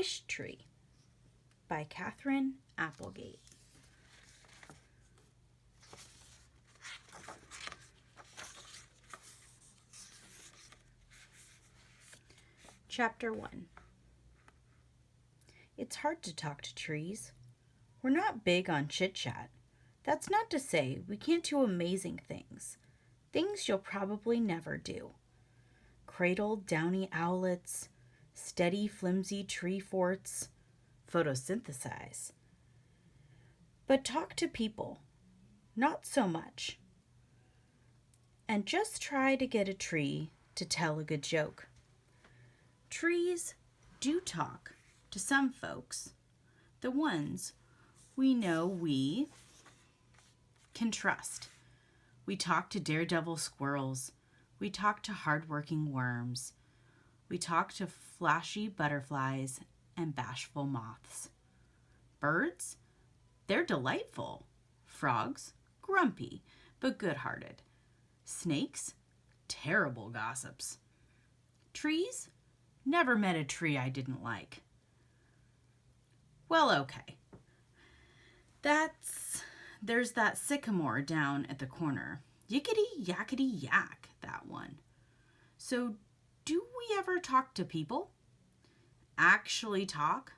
Wishtree by Katherine Applegate. Chapter 1. It's hard to talk to trees. We're not big on chit-chat. That's not to say we can't do amazing things. Things you'll probably never do. Cradle downy owlets, steady flimsy tree forts, photosynthesize. But talk to people. Not so much. And just try to get a tree to tell a good joke. Trees do talk to some folks, the ones we know we can trust. We talk to daredevil squirrels. We talk to hardworking worms. We talk to flashy butterflies and bashful moths. Birds, they're delightful. Frogs, grumpy but good-hearted. Snakes, terrible gossips. Trees, never met a tree I didn't like. Well, okay. There's that sycamore down at the corner. Yickety yackety yak, that one. So, do we ever talk to people? Actually talk?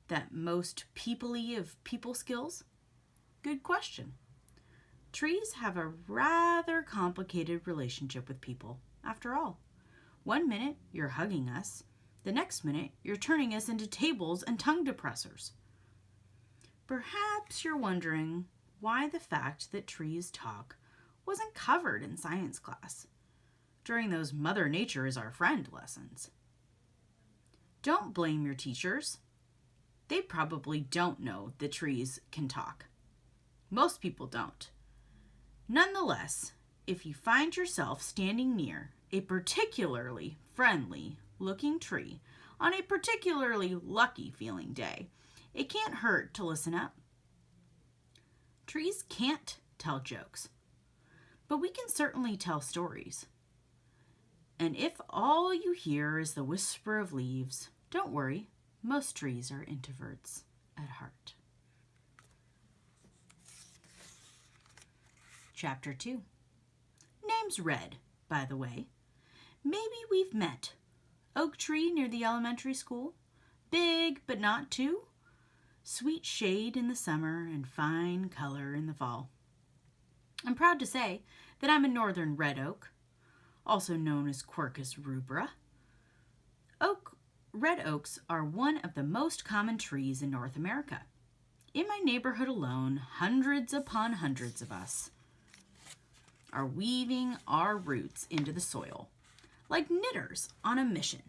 That most people-y of people skills? Good question. Trees have a rather complicated relationship with people, after all. One minute, you're hugging us. The next minute, you're turning us into tables and tongue depressors. Perhaps you're wondering why the fact that trees talk wasn't covered in science class during those Mother Nature is our friend lessons. Don't blame your teachers. They probably don't know that trees can talk. Most people don't. Nonetheless, if you find yourself standing near a particularly friendly-looking tree on a particularly lucky-feeling day, it can't hurt to listen up. Trees can't tell jokes, but we can certainly tell stories. And if all you hear is the whisper of leaves, don't worry, most trees are introverts at heart. Chapter 2. Name's Red, by the way. Maybe we've met. Oak tree near the elementary school. Big, but not too. Sweet shade in the summer and fine color in the fall. I'm proud to say that I'm a northern red oak, also known as Quercus rubra. Red oaks are one of the most common trees in North America. In my neighborhood alone, hundreds upon hundreds of us are weaving our roots into the soil, like knitters on a mission.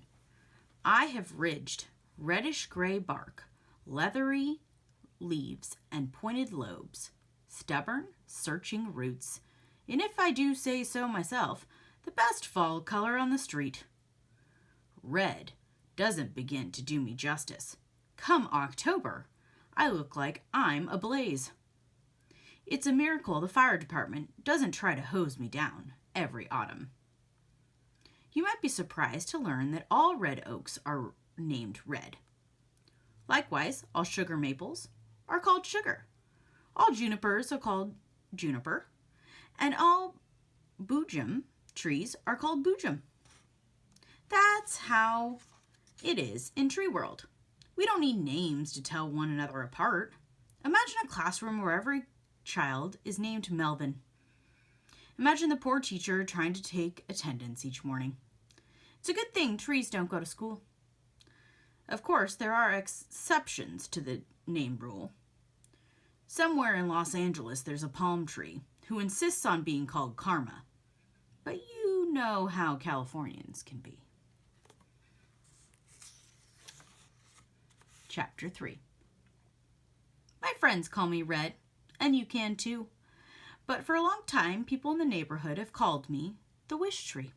I have ridged reddish-gray bark, leathery leaves, and pointed lobes, stubborn, searching roots, and if I do say so myself, the best fall color on the street. Red doesn't begin to do me justice. Come October, I look like I'm ablaze. It's a miracle the fire department doesn't try to hose me down every autumn. You might be surprised to learn that all red oaks are named red. Likewise, all sugar maples are called sugar. All junipers are called juniper. And all boojum trees are called boojum. That's how it is in tree world. We don't need names to tell one another apart. Imagine a classroom where every child is named Melvin. Imagine the poor teacher trying to take attendance each morning. It's a good thing trees don't go to school. Of course, there are exceptions to the name rule. Somewhere in Los Angeles, there's a palm tree who insists on being called Karma. But you know how Californians can be. Chapter 3. My friends call me Red, and you can too. But for a long time, people in the neighborhood have called me the Wishtree.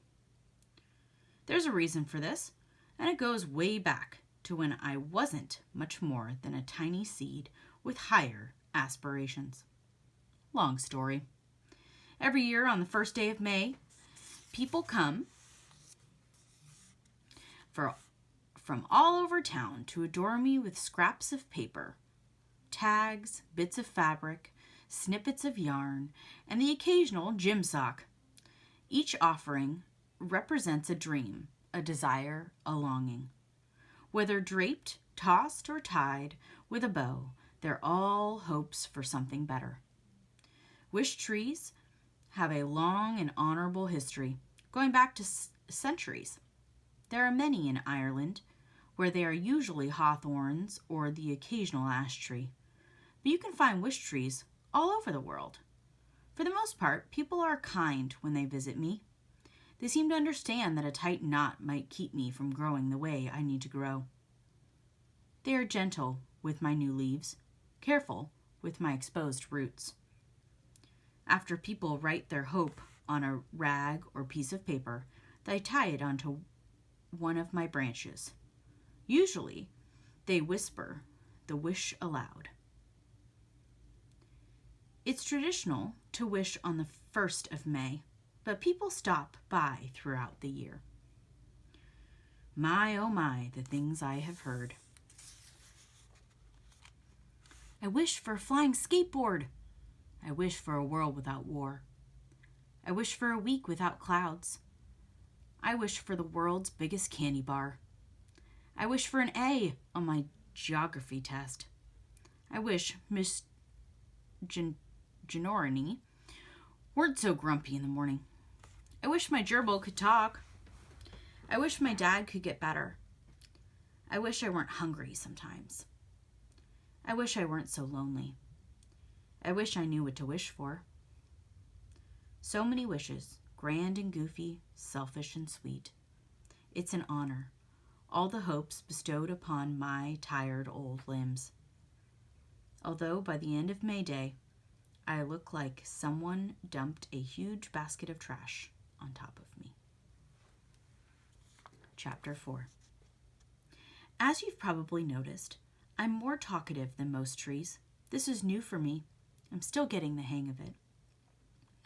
There's a reason for this, and it goes way back to when I wasn't much more than a tiny seed with higher aspirations. Long story. Every year on the first day of May, people come from all over town to adorn me with scraps of paper, tags, bits of fabric, snippets of yarn, and the occasional gym sock. Each offering represents a dream, a desire, a longing. Whether draped, tossed, or tied with a bow, they're all hopes for something better. Wish trees have a long and honorable history, going back to centuries. There are many in Ireland, where they are usually hawthorns or the occasional ash tree. But you can find wish trees all over the world. For the most part, people are kind when they visit me. They seem to understand that a tight knot might keep me from growing the way I need to grow. They are gentle with my new leaves, careful with my exposed roots. After people write their hope on a rag or piece of paper, they tie it onto one of my branches. Usually, they whisper the wish aloud. It's traditional to wish on the 1st of May, but people stop by throughout the year. My, oh my, the things I have heard. I wish for a flying skateboard. I wish for a world without war. I wish for a week without clouds. I wish for the world's biggest candy bar. I wish for an A on my geography test. I wish Miss Ginorni weren't so grumpy in the morning. I wish my gerbil could talk. I wish my dad could get better. I wish I weren't hungry sometimes. I wish I weren't so lonely. I wish I knew what to wish for. So many wishes, grand and goofy, selfish and sweet. It's an honor, all the hopes bestowed upon my tired old limbs. Although by the end of May Day, I look like someone dumped a huge basket of trash on top of me. Chapter 4. As you've probably noticed, I'm more talkative than most trees. This is new for me. I'm still getting the hang of it.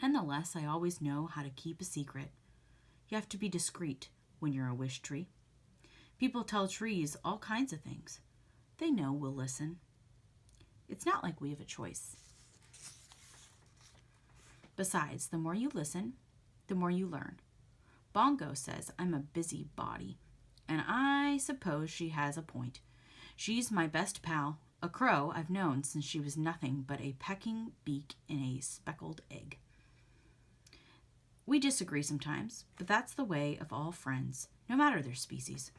Nonetheless, I always know how to keep a secret. You have to be discreet when you're a wish tree. People tell trees all kinds of things. They know we'll listen. It's not like we have a choice. Besides, the more you listen, the more you learn. Bongo says I'm a busybody, and I suppose she has a point. She's my best pal, a crow I've known since she was nothing but a pecking beak in a speckled egg. We disagree sometimes, but that's the way of all friends, no matter their species.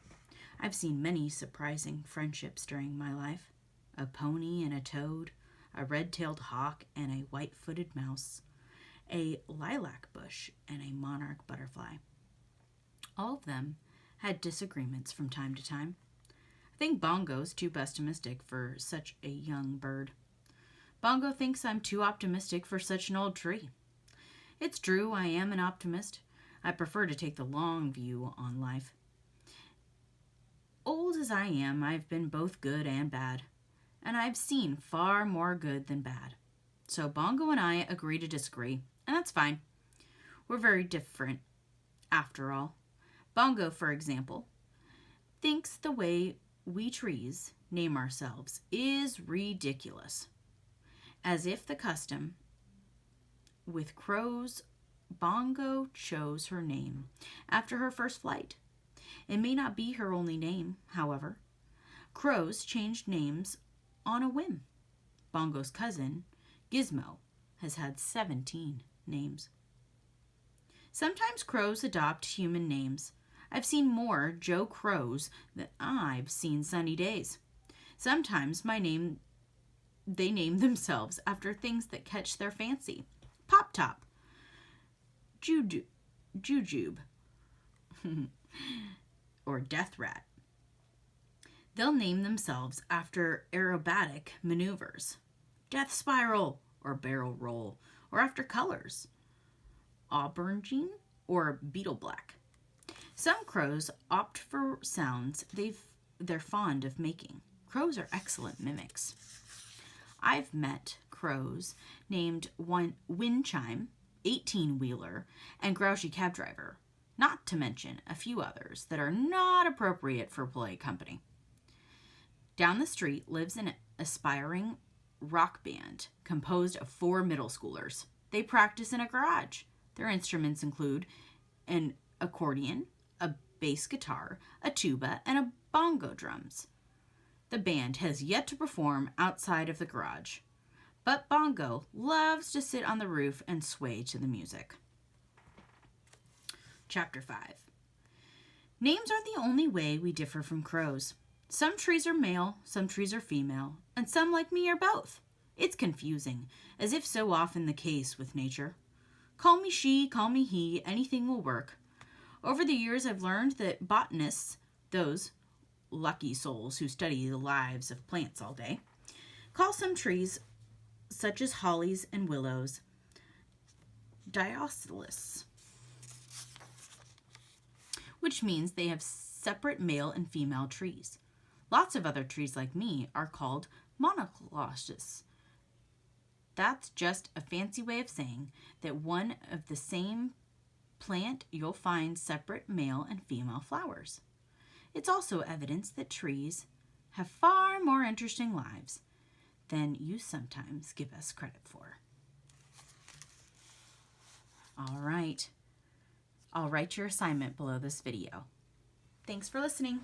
I've seen many surprising friendships during my life. A pony and a toad, a red-tailed hawk and a white-footed mouse, a lilac bush and a monarch butterfly. All of them had disagreements from time to time. I think Bongo's too pessimistic for such a young bird. Bongo thinks I'm too optimistic for such an old tree. It's true, I am an optimist. I prefer to take the long view on life. Old as I am, I've been both good and bad, and I've seen far more good than bad. So Bongo and I agree to disagree, and that's fine. We're very different, after all. Bongo, for example, thinks the way we trees name ourselves is ridiculous. As if the custom with crows, Bongo chose her name after her first flight. It may not be her only name, however. Crows changed names on a whim. Bongo's cousin, Gizmo, has had 17 names. Sometimes crows adopt human names. I've seen more Joe Crows than I've seen sunny days. Sometimes they name themselves after things that catch their fancy. Pop Top, Jujube, or Death Rat. They'll name themselves after aerobatic maneuvers. Death Spiral, or Barrel Roll, or after colors. Aubergine, or Beetle Black. Some crows opt for sounds they're fond of making. Crows are excellent mimics. I've met crows named Wind Chime, 18-wheeler, and Grouchy Cab Driver. not to mention a few others that are not appropriate for polite company. Down the street lives an aspiring rock band composed of 4 middle schoolers. They practice in a garage. Their instruments include an accordion, a bass guitar, a tuba, and a bongo drums. The band has yet to perform outside of the garage, but Bongo loves to sit on the roof and sway to the music. Chapter 5. Names aren't the only way we differ from crows. Some trees are male, some trees are female, and some, like me, are both. It's confusing, as if so often the case with nature. Call me she, call me he, anything will work. Over the years, I've learned that botanists, those lucky souls who study the lives of plants all day, call some trees, such as hollies and willows, dioecious, which means they have separate male and female trees. Lots of other trees like me are called monoecious. That's just a fancy way of saying that one of the same plant you'll find separate male and female flowers. It's also evidence that trees have far more interesting lives than you sometimes give us credit for. All right. I'll write your assignment below this video. Thanks for listening.